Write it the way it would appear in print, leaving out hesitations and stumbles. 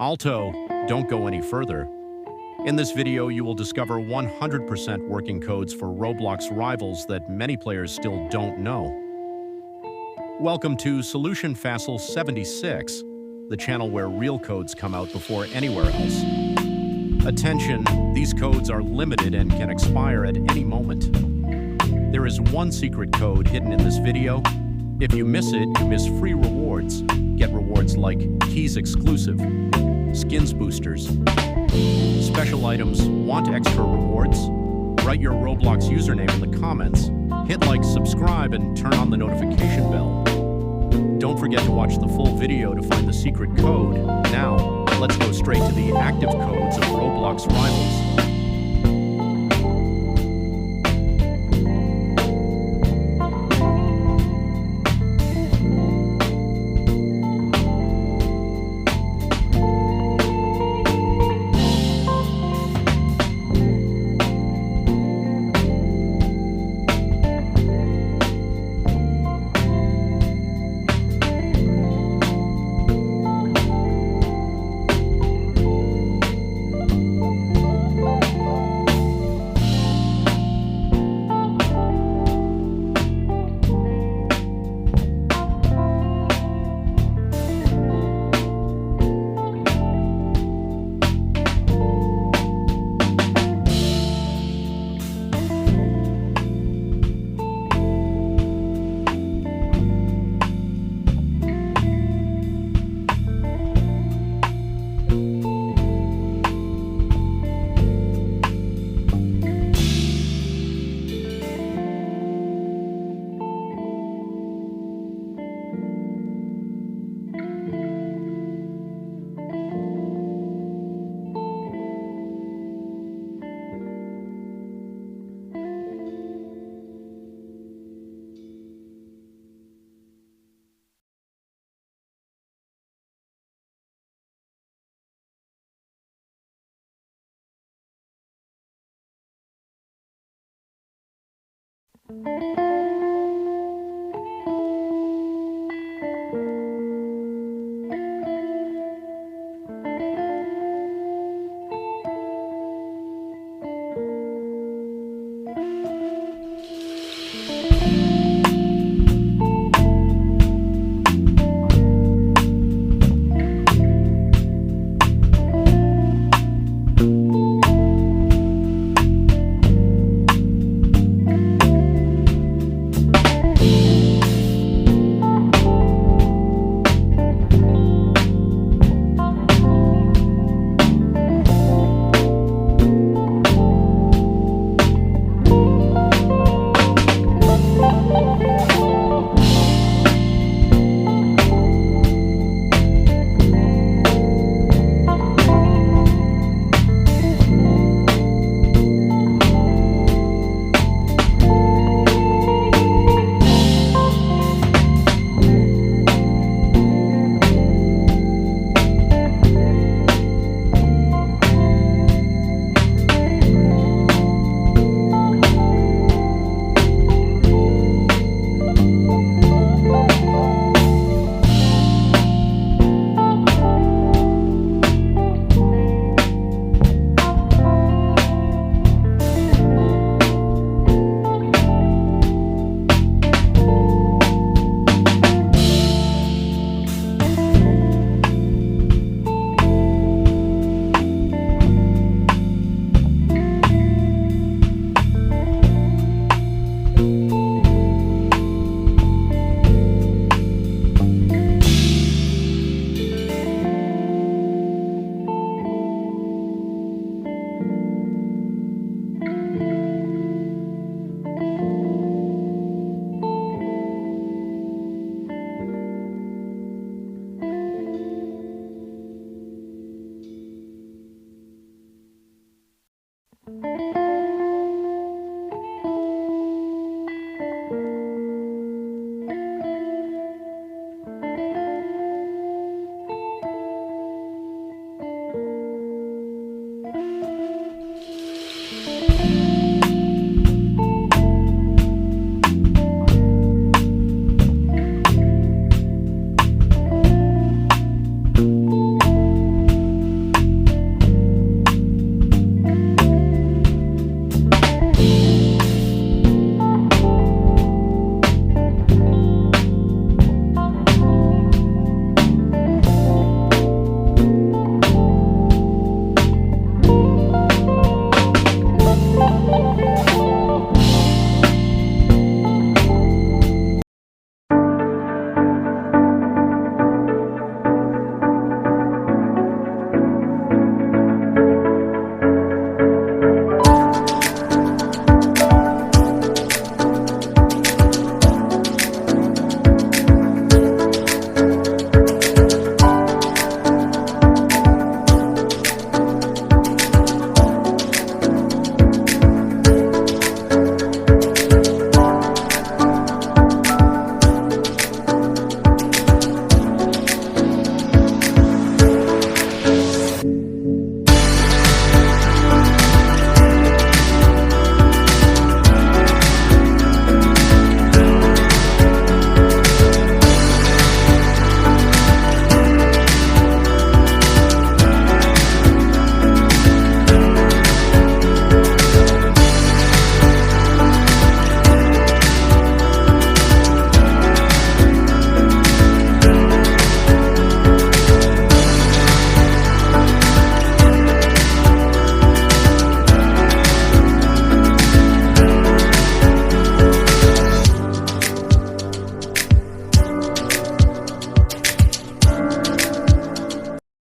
Alto, don't go any further. In this video, you will discover 100% working codes for Roblox Rivals that many players still don't know. Welcome to Solution Facile 76, the channel where real codes come out before anywhere else. Attention, these codes are limited and can expire at any moment. There is one secret code hidden in this video. If you miss it, you miss free rewards. Get rewards like keys exclusive, skins boosters, special items. Want extra rewards? Write your Roblox username in the comments. Hit like, subscribe, and turn on the notification bell. Don't forget to watch the full video to find the secret code. Now, let's go straight to the active codes of Roblox Rivals.